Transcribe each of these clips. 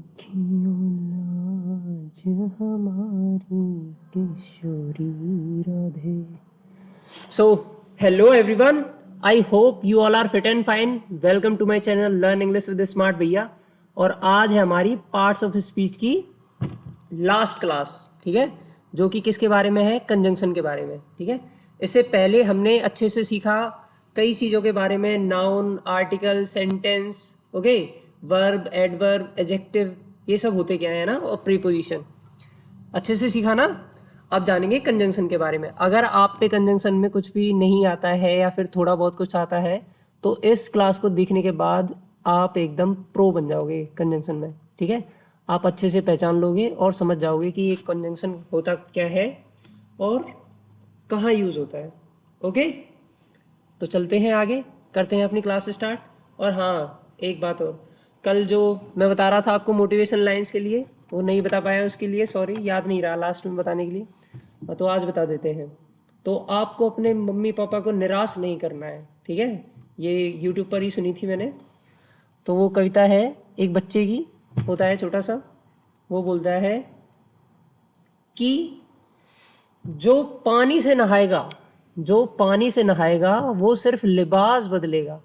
अखियों लाज हमारी किशोरी Radhe. So, hello everyone. I hope you all are fit and fine. Welcome to my channel Learn English with Smart भैया. और आज है हमारी पार्ट्स ऑफ स्पीच की लास्ट क्लास, ठीक है, जो कि किसके बारे में है, कंजंक्शन के बारे में. ठीक है, इससे पहले हमने अच्छे से सीखा कई चीज़ों के बारे में, noun, article, sentence, okay, verb, adverb, adjective, ये सब होते क्या है ना, और प्रीपोजिशन अच्छे से सीखा ना. अब जानेंगे कंजंक्शन के बारे में. अगर आप पे कंजंक्शन में कुछ भी नहीं आता है या फिर थोड़ा बहुत कुछ आता है तो इस क्लास को देखने के बाद आप एकदम प्रो बन जाओगे कंजंक्शन में. ठीक है, आप अच्छे से पहचान लोगे और समझ जाओगे कि ये कंजंक्शन होता क्या है और कहाँ यूज़ होता है. ओके, तो चलते हैं आगे, करते हैं अपनी क्लास स्टार्ट. और हाँ, एक बात और, कल जो मैं बता रहा था आपको मोटिवेशन लाइंस के लिए, वो नहीं बता पाया, उसके लिए सॉरी, याद नहीं रहा लास्ट में बताने के लिए, तो आज बता देते हैं. तो आपको अपने मम्मी पापा को निराश नहीं करना है. ठीक है, ये यूट्यूब पर ही सुनी थी मैंने. तो वो कविता है एक बच्चे की, होता है छोटा सा, वो बोलता है कि जो पानी से नहाएगा, जो पानी से नहाएगा वो सिर्फ लिबास बदलेगा.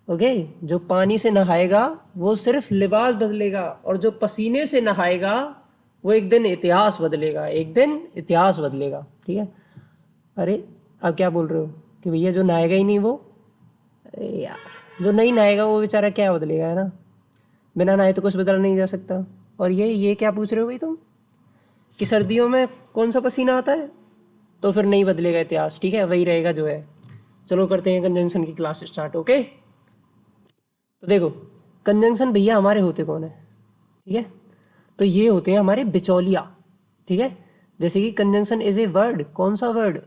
ओके, जो पानी से नहाएगा वो सिर्फ लिबास बदलेगा, और जो पसीने से नहाएगा वो एक दिन इतिहास बदलेगा, एक दिन इतिहास बदलेगा. ठीक है, अरे अब क्या बोल रहे हो कि भैया जो नहाएगा ही नहीं वो, अरे यार, जो नहीं नहाएगा वो बेचारा क्या बदलेगा, है ना, बिना नहाए तो कुछ बदला नहीं जा सकता. और ये क्या पूछ रहे हो भाई तुम कि सर्दियों में कौन सा पसीना आता है, तो फिर नहीं बदलेगा इतिहास. ठीक है, वही रहेगा जो है. चलो करते हैं कंजंक्शन की क्लास स्टार्ट. ओके, तो देखो कंजंक्शन भैया हमारे होते कौन है. ठीक है, तो ये होते हैं हमारे बिचौलिया. ठीक है, जैसे कि कंजंक्शन इज ए वर्ड, कौन सा word,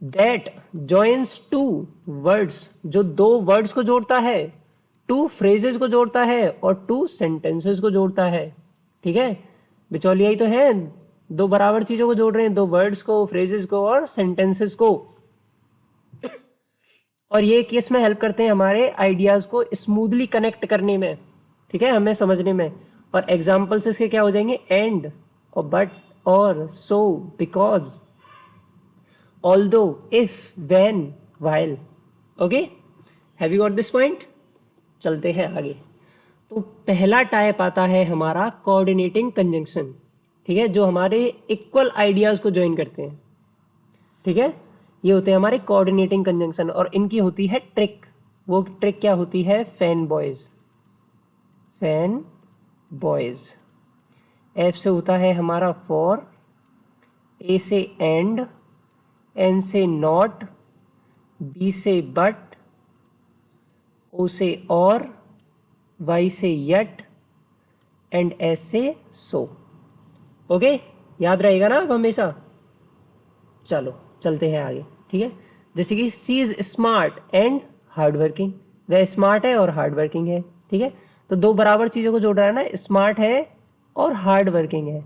that joins two words, जो दो वर्ड्स को जोड़ता है, टू फ्रेजेस को जोड़ता है और टू सेंटेंसेस को जोड़ता है. ठीक है, बिचौलिया ही तो है, दो बराबर चीजों को जोड़ रहे हैं, दो वर्ड्स को, फ्रेजेस को और सेंटेंसेस को. और ये केस में हेल्प करते हैं हमारे आइडियाज़ को स्मूथली कनेक्ट करने में. ठीक है, हमें समझने में. और एग्जाम्पल्स इसके क्या हो जाएंगे, एंड और बट और so, because, although, if, when, while. Okay, have you got this point. चलते हैं आगे. तो पहला टाइप आता है हमारा कोऑर्डिनेटिंग कंजंक्शन. ठीक है, जो हमारे इक्वल आइडियाज़ को ज्वाइन करते हैं. ठीक है, ये होते हैं हमारे कोऑर्डिनेटिंग कंजंक्शन, और इनकी होती है ट्रिक. वो ट्रिक क्या होती है, fan boys. Fan boys. F से होता है हमारा फॉर, ए से एंड, एन से नॉट, बी से बट, ओ से और, वाई से यट, एंड एस से सो. ओके, याद रहेगा ना अब हमेशा. चलो चलते हैं आगे. ठीक है, जैसे कि she is smart and hard working, वह स्मार्ट है और हार्ड वर्किंग है. ठीक है, तो दो बराबर चीज़ों को जोड़ रहा है ना, स्मार्ट है और हार्ड वर्किंग है.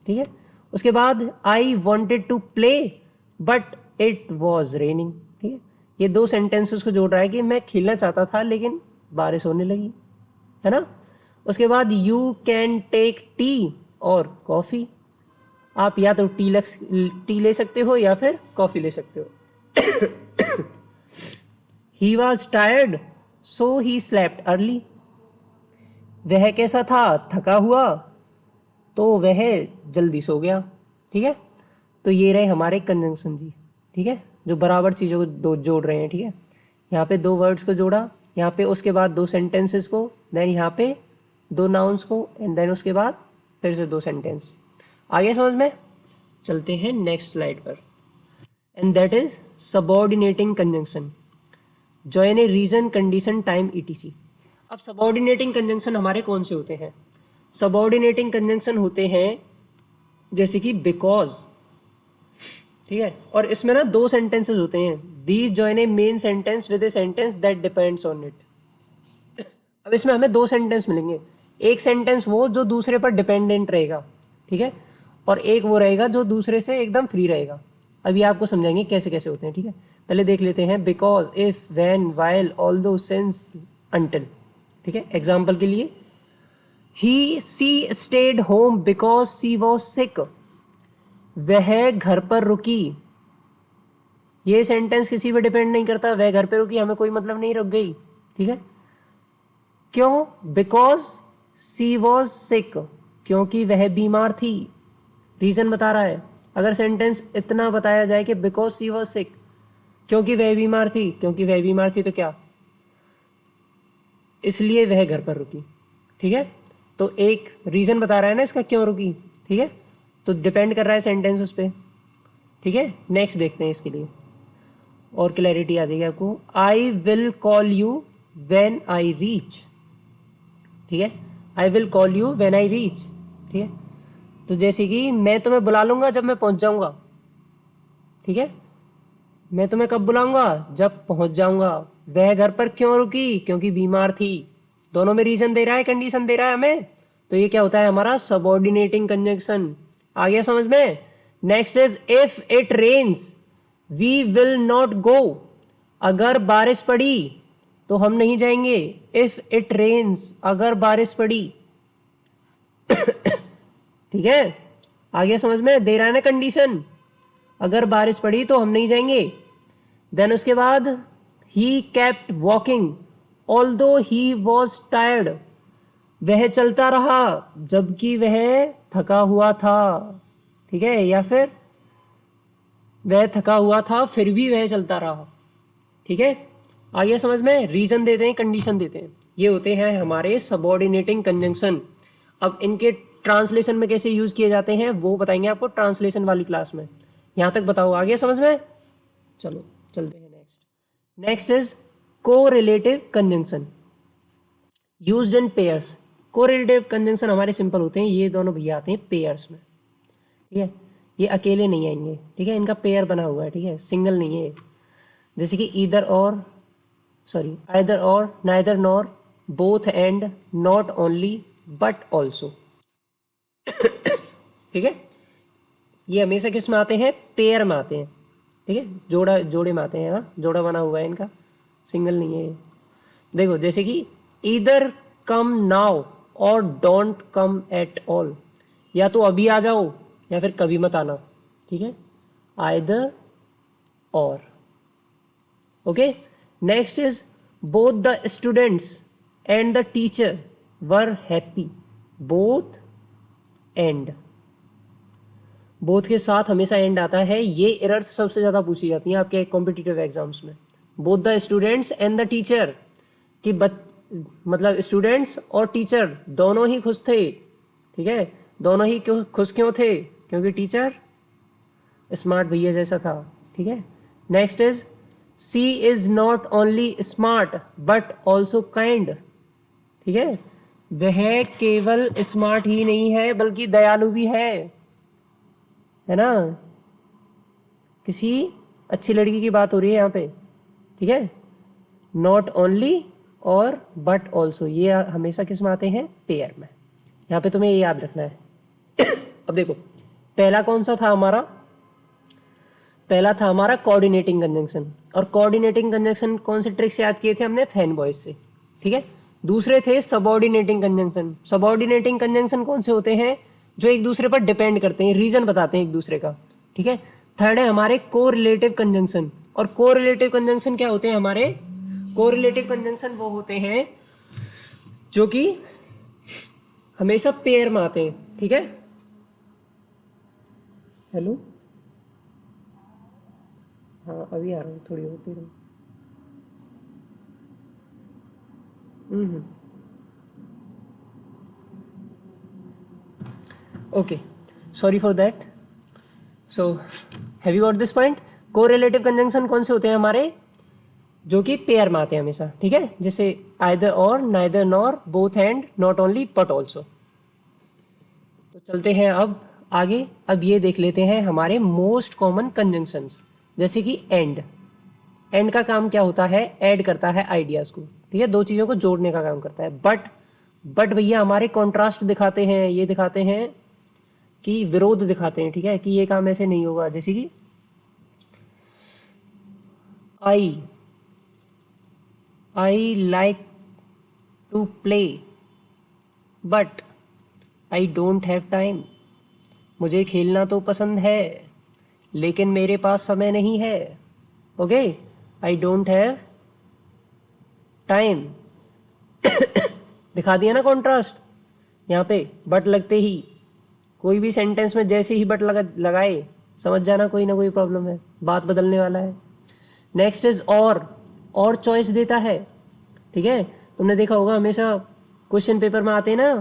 ठीक है, उसके बाद I wanted to play but it was raining. ठीक है, ये दो सेंटेंसेस को जोड़ रहा है कि मैं खेलना चाहता था लेकिन बारिश होने लगी, है ना. उसके बाद यू कैन टेक टी और कॉफ़ी, आप या तो टी ले सकते हो या फिर कॉफ़ी ले सकते हो. He was tired so he slept early, वह कैसा था, थका हुआ, तो वह जल्दी सो गया. ठीक है, तो ये रहे हमारे कंजंक्शन जी. ठीक है, जो बराबर चीज़ों को दो जोड़ रहे हैं. ठीक है, यहाँ पे दो वर्ड्स को जोड़ा, यहाँ पे उसके बाद दो सेंटेंसेस को, देन यहाँ पे दो नाउन्स को, एंड देन उसके बाद फिर से दो सेंटेंस. आगे समझ में. चलते हैं नेक्स्ट स्लाइड पर, and that is subordinating conjunction. Join a reason, condition, time, ETC. अब सबऑर्डिनेटिंग कंजंक्शन हमारे कौन से होते हैं. सबऑर्डिनेटिंग कंजंक्शन होते हैं जैसे कि बिकॉज. ठीक है, और इसमें ना दो सेंटेंसेस होते हैं, these join A main sentence with a sentence that depends on it. अब इसमें हमें दो सेंटेंस मिलेंगे, एक सेंटेंस वो जो दूसरे पर डिपेंडेंट रहेगा. ठीक है, और एक वो रहेगा जो दूसरे से एकदम फ्री रहेगा. अभी आपको समझाएंगे कैसे कैसे होते हैं. ठीक है, पहले देख लेते हैं because, if, when, while, although, since, until. ठीक है, एग्जाम्पल के लिए she stayed home because she was sick. वह घर पर रुकी। ये सेंटेंस किसी पे डिपेंड नहीं करता, वह घर पे रुकी हमें कोई मतलब नहीं, रुक गई, ठीक है। क्यों? बिकॉज सी वॉज सिक, क्योंकि वह बीमार थी। रीजन बता रहा है। अगर सेंटेंस इतना बताया जाए कि बिकॉज सी वॉज सिक, क्योंकि वह बीमार थी, क्योंकि वह बीमार थी तो क्या, इसलिए वह घर पर रुकी, ठीक है। तो एक रीजन बता रहा है ना इसका क्यों रुकी, ठीक है। तो डिपेंड कर रहा है सेंटेंस उस पर, ठीक है। नेक्स्ट देखते हैं इसके लिए और क्लैरिटी आ जाएगी आपको। I will call you when I reach, ठीक है। I will call you when I reach, ठीक है। तो जैसे कि मैं तुम्हें बुला लूंगा जब मैं पहुंच जाऊंगा, ठीक है। मैं तुम्हें कब बुलाऊंगा? जब पहुंच जाऊंगा। वह घर पर क्यों रुकी? क्योंकि बीमार थी। दोनों में रीजन दे रहा है, कंडीशन दे रहा है हमें, तो ये क्या होता है हमारा सबऑर्डिनेटिंग कंजंक्शन। आ गया समझ में? Next is if it rains we will not go. अगर बारिश पड़ी तो हम नहीं जाएंगे। इफ इट रेन्स, अगर बारिश पड़ी, ठीक है। आ गया समझ में? दे रहा है ना कंडीशन, अगर बारिश पड़ी तो हम नहीं जाएंगे। देन उसके बाद he kept walking although he was tired. वह चलता रहा जबकि वह थका हुआ था, ठीक है। या फिर वह थका हुआ था फिर भी वह चलता रहा, ठीक है। आ गया समझ में? रीजन देते हैं, कंडीशन देते हैं, ये होते हैं हमारे सबऑर्डिनेटिंग कंजंक्शन। अब इनके ट्रांसलेशन में कैसे यूज किए जाते हैं वो बताएंगे आपको ट्रांसलेशन वाली क्लास में। यहां तक बताओ, आ गया समझ में? चलो चलते हैं next. Next is correlative conjunction used in pairs. Correlative conjunction हमारे सिंपल होते हैं, ये दोनों भैया आते हैं पेयर्स में, ठीक है। ये अकेले नहीं आएंगे, ठीक है, इनका पेयर बना हुआ है, ठीक है, सिंगल नहीं है। जैसे कि ईदर और, सॉरी, आइदर और, neither nor, both and, not only, but also, ठीक है। ये हमेशा किस में आते हैं? पेयर में आते हैं, ठीक है, जोड़े में आते हैं। हाँ, जोड़ा बना हुआ है इनका, सिंगल नहीं है। देखो जैसे कि ईदर कम नाउ और डोंट कम एट ऑल, या तो अभी आ जाओ या फिर कभी मत आना, ठीक है। आइदर और, okay. Next is both the students and the teacher were happy. Both and, both के साथ हमेशा एंड आता है। ये एरर्स सबसे ज़्यादा पूछी जाती हैं आपके कॉम्पिटिटिव एग्जाम्स में। Both the students and the teacher, कि मतलब स्टूडेंट्स और टीचर दोनों ही खुश थे, ठीक है। दोनों ही खुश क्यों थे? क्योंकि टीचर स्मार्ट भैया जैसा था, ठीक है। Next is she is not only smart but also kind, ठीक है। वह केवल स्मार्ट ही नहीं है बल्कि दयालु भी है ना। किसी अच्छी लड़की की बात हो रही है यहाँ पे, ठीक है। नॉट ओनली और बट ऑल्सो, ये हमेशा किस में आते हैं? पेयर में। यहाँ पे तुम्हें ये याद रखना है। अब देखो पहला कौन सा था हमारा? पहला था हमारा कोऑर्डिनेटिंग कंजंक्शन। और कोऑर्डिनेटिंग कंजंक्शन कौन से ट्रिक से याद किए थे हमने? फैन बॉयज से, ठीक है। दूसरे थे सबऑर्डिनेटिंग कंजंक्शन। सबऑर्डिनेटिंग कंजंक्शन कौन से होते हैं? जो एक दूसरे पर डिपेंड करते हैं, रीजन बताते हैं एक दूसरे का, ठीक है। थर्ड है हमारे कोरिलेटिव कंजंक्शन। और कोरिलेटिव कंजंक्शन क्या होते हैं हमारे? कोरिलेटिव कंजंक्शन वो होते हैं जो कि हमेशा पेयर में आते हैं, ठीक है। हेलो, हाँ अभी आ रहा हूँ, थोड़ी होती रही। Okay, sorry for that. So have you got this point? Correlative conjunction कौन से होते हैं हमारे? जो कि पेयर में आते हैं हमेशा, ठीक है। जैसे आइदर और, neither nor, both and, not only but also. तो चलते हैं अब आगे। अब ये देख लेते हैं हमारे मोस्ट कॉमन कंजंक्शंस। जैसे कि एंड। एंड का काम क्या होता है? ऐड करता है आइडियाज को, ठीक है, दो चीजों को जोड़ने का काम करता है। बट भैया हमारे कॉन्ट्रास्ट दिखाते हैं, ये दिखाते हैं कि विरोध दिखाते हैं, ठीक है, कि ये काम ऐसे नहीं होगा। जैसे कि I like to play but I don't have time, मुझे खेलना तो पसंद है लेकिन मेरे पास समय नहीं है। Okay, I don't have time. दिखा दिया ना कॉन्ट्रास्ट यहाँ पे, बट लगते ही कोई भी सेंटेंस में जैसे ही बट लगाए समझ जाना कोई ना कोई प्रॉब्लम है, बात बदलने वाला है। नेक्स्ट इज और चॉइस देता है। ठीक है, तुमने देखा होगा हमेशा क्वेश्चन पेपर में आते हैं ना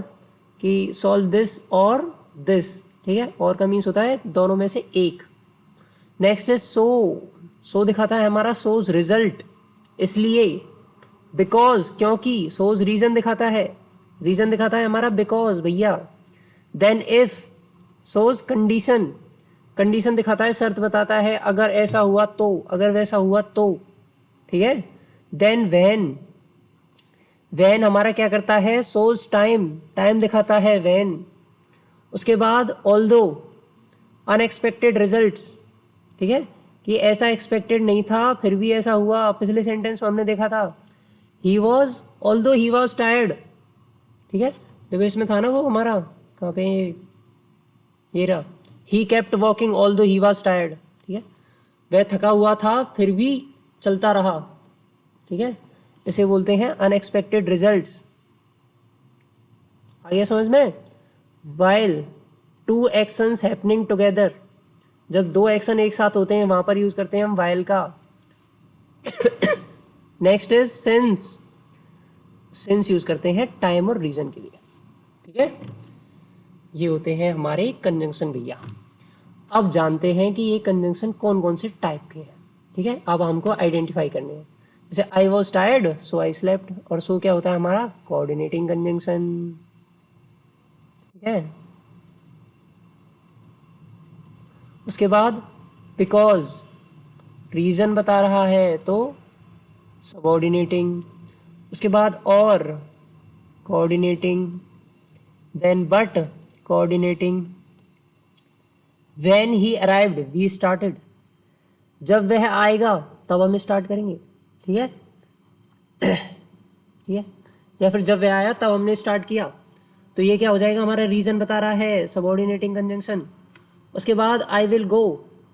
कि सॉल्व दिस और दिस। ठीक है, और का मीन्स होता है दोनों में से एक। नेक्स्ट इज सो दिखाता है हमारा सोज रिजल्ट, इसलिए। बिकॉज क्योंकि, सोज रीजन दिखाता है, रीजन दिखाता है हमारा बिकॉज भैया। Then if, shows condition, condition दिखाता है, शर्त बताता है, अगर ऐसा हुआ तो, अगर वैसा हुआ तो। ठीक है, देन व्हेन हमारा क्या करता है, सोज टाइम, टाइम दिखाता है व्हेन। उसके बाद ऑल्दो, अनएक्सपेक्टेड रिजल्ट्स। ठीक है, कि ऐसा एक्सपेक्टेड नहीं था फिर भी ऐसा हुआ। पिछले सेंटेंस में हमने देखा था ही वॉज टायर्ड। ठीक है, देखो इसमें था ना वो हमारा, कहाँ पे, ये रहा, he kept walking although he was tired. ठीक है, वह थका हुआ था फिर भी चलता रहा। ठीक है, इसे बोलते हैं अनएक्सपेक्टेड रिजल्ट्स। आइए समझ में। While two actions happening together, जब दो एक्शन एक साथ होते हैं वहां पर यूज करते हैं हम वाइल का। नेक्स्ट इज सिंस यूज करते हैं टाइम और रीजन के लिए। ठीक है, ये होते हैं हमारे कंजंक्शन भैया। अब जानते हैं कि ये कंजंक्शन कौन कौन से टाइप के हैं। ठीक है, अब हमको आइडेंटिफाई करने हैं। जैसे I was tired so I slept, और सो क्या होता है हमारा, कोऑर्डिनेटिंग कंजंक्शन। ठीक है, उसके बाद बिकॉज, रीजन बता रहा है तो सबऑर्डिनेटिंग। उसके बाद और, coordinating. Then but, coordinating. When he arrived we started, जब वह आएगा तब हम स्टार्ट करेंगे। ठीक है, ठीक है, या फिर जब वह आया तब हमने स्टार्ट किया, तो ये क्या हो जाएगा हमारा, रीजन बता रहा है, सबऑर्डिनेटिंग कंजंक्शन। उसके बाद I will go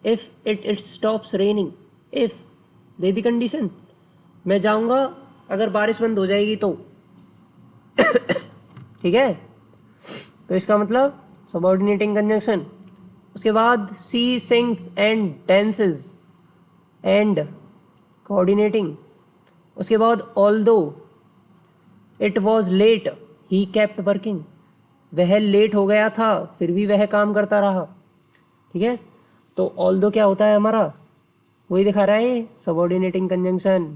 if it stops raining, if they the condition, मैं जाऊंगा अगर बारिश बंद हो जाएगी तो। ठीक है, तो इसका मतलब सबऑर्डिनेटिंग कंजंक्शन। उसके बाद she sings and dances and, coordinating. उसके बाद although it was late he kept working, वह लेट हो गया था फिर भी वह काम करता रहा। ठीक है, तो ऑल्दो क्या होता है हमारा, वही दिखा रहा है सबऑर्डिनेटिंग कंजंक्शन।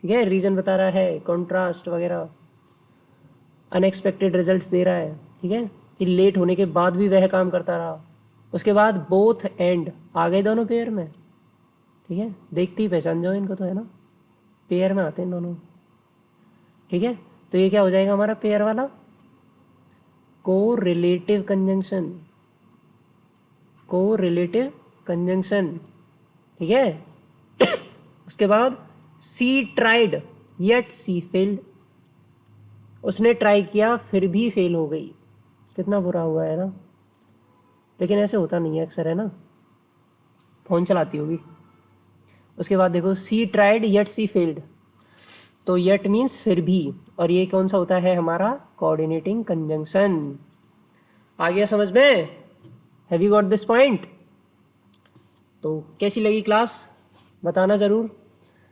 ठीक है, रीजन बता रहा है, कॉन्ट्रास्ट वगैरह, अनएक्सपेक्टेड रिजल्ट्स दे रहा है। ठीक है, कि लेट होने के बाद भी वह काम करता रहा। उसके बाद बोथ एंड, आ गए दोनों पेयर में। ठीक है, देखते ही पहचान जाओ इनको, तो है ना, पेयर में आते हैं दोनों। ठीक है, तो ये क्या हो जाएगा हमारा पेयर वाला, को रिलेटिव कंजंक्शन, को रिलेटिव कंजंक्शन। ठीक है, उसके बाद सी ट्राइड येट सी फेल्ड, उसने ट्राई किया फिर भी फेल हो गई। कितना बुरा हुआ है ना, लेकिन ऐसे होता नहीं है अक्सर, है ना, फोन चलाती होगी। उसके बाद देखो सी ट्राइड येट सी फेल्ड, तो येट मीन्स फिर भी, और ये कौन सा होता है हमारा, कोऑर्डिनेटिंग कंजंक्शन। आ गया समझ में, have you got this point. तो कैसी लगी क्लास बताना ज़रूर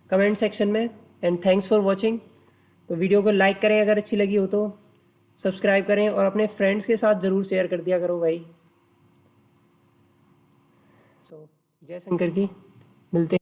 कमेंट सेक्शन में, एंड थैंक्स फॉर वॉचिंग। तो वीडियो को लाइक करें अगर अच्छी लगी हो, तो सब्सक्राइब करें और अपने फ्रेंड्स के साथ ज़रूर शेयर कर दिया करो भाई। सो जय शंकर की, मिलते